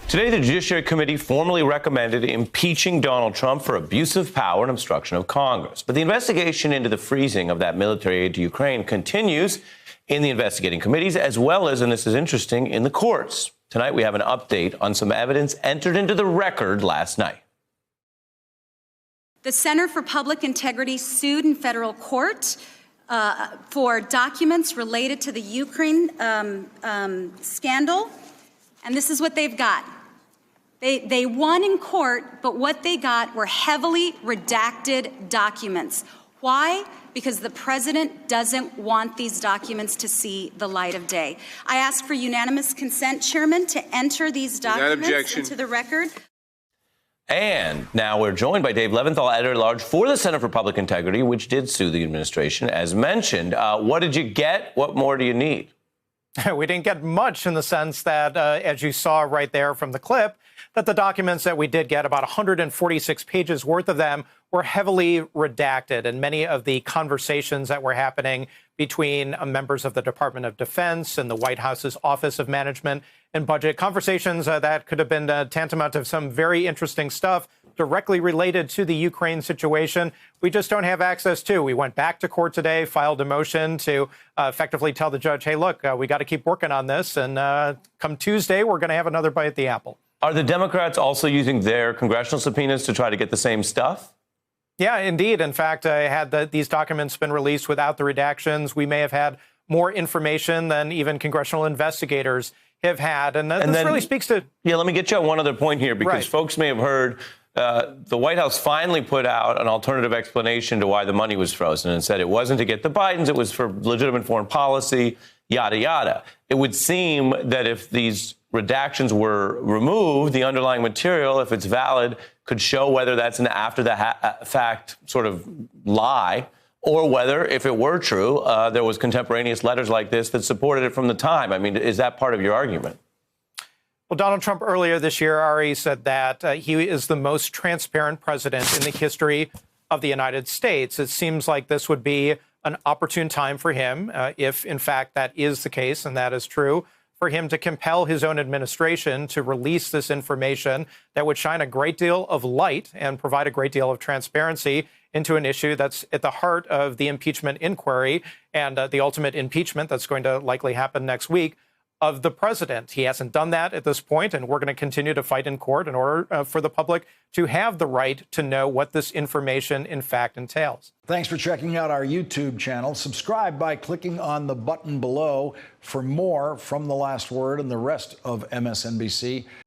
Today, the Judiciary Committee formally recommended impeaching Donald Trump for abuse of power and obstruction of Congress. But the investigation into the freezing of that military aid to Ukraine continues in the investigating committees, as well as, and this is interesting, in the courts. Tonight, we have an update on some evidence entered into the record last night. The Center for Public Integrity sued in federal court for documents related to the Ukraine scandal. And this is what they've got. They won in court, but what they got were heavily redacted documents. Why? Because the president doesn't want these documents to see the light of day. I ask for unanimous consent, Chairman, to enter these documents into the record. And now we're joined by Dave Levinthal, editor-at-large for the Center for Public Integrity, which did sue the administration, as mentioned. What did you get? What more do you need? We didn't get much in the sense that, as you saw right there from the clip, that the documents that we did get, about 146 pages worth of them, were heavily redacted. And many of the conversations that were happening between members of the Department of Defense and the White House's Office of Management and Budget, conversations that could have been tantamount to some very interesting stuff directly related to the Ukraine situation, we just don't have access to. We went back to court today, filed a motion to effectively tell the judge, hey, look, we got to keep working on this. And come Tuesday, we're going to have another bite at the apple. Are the Democrats also using their congressional subpoenas to try to get the same stuff? Yeah, indeed. In fact, had these documents been released without the redactions, we may have had more information than even congressional investigators have had. And this really speaks to... Yeah, let me get you on one other point here, because folks may have heard the White House finally put out an alternative explanation to why the money was frozen and said it wasn't to get the Bidens, it was for legitimate foreign policy, yada, yada. It would seem that if these redactions were removed, the underlying material, if it's valid, could show whether that's an after-the-fact sort of lie, or whether, if it were true, there was contemporaneous letters like this that supported it from the time. I mean, is that part of your argument? Well, Donald Trump earlier this year, Ari, said that he is the most transparent president in the history of the United States. It seems like this would be an opportune time for him, if in fact that is the case and that is true, for him to compel his own administration to release this information that would shine a great deal of light and provide a great deal of transparency into an issue that's at the heart of the impeachment inquiry and the ultimate impeachment that's going to likely happen next week of the president. He hasn't done that at this point, and we're going to continue to fight in court in order for the public to have the right to know what this information in fact entails. Thanks for checking out our YouTube channel. Subscribe by clicking on the button below for more from The Last Word and the rest of MSNBC.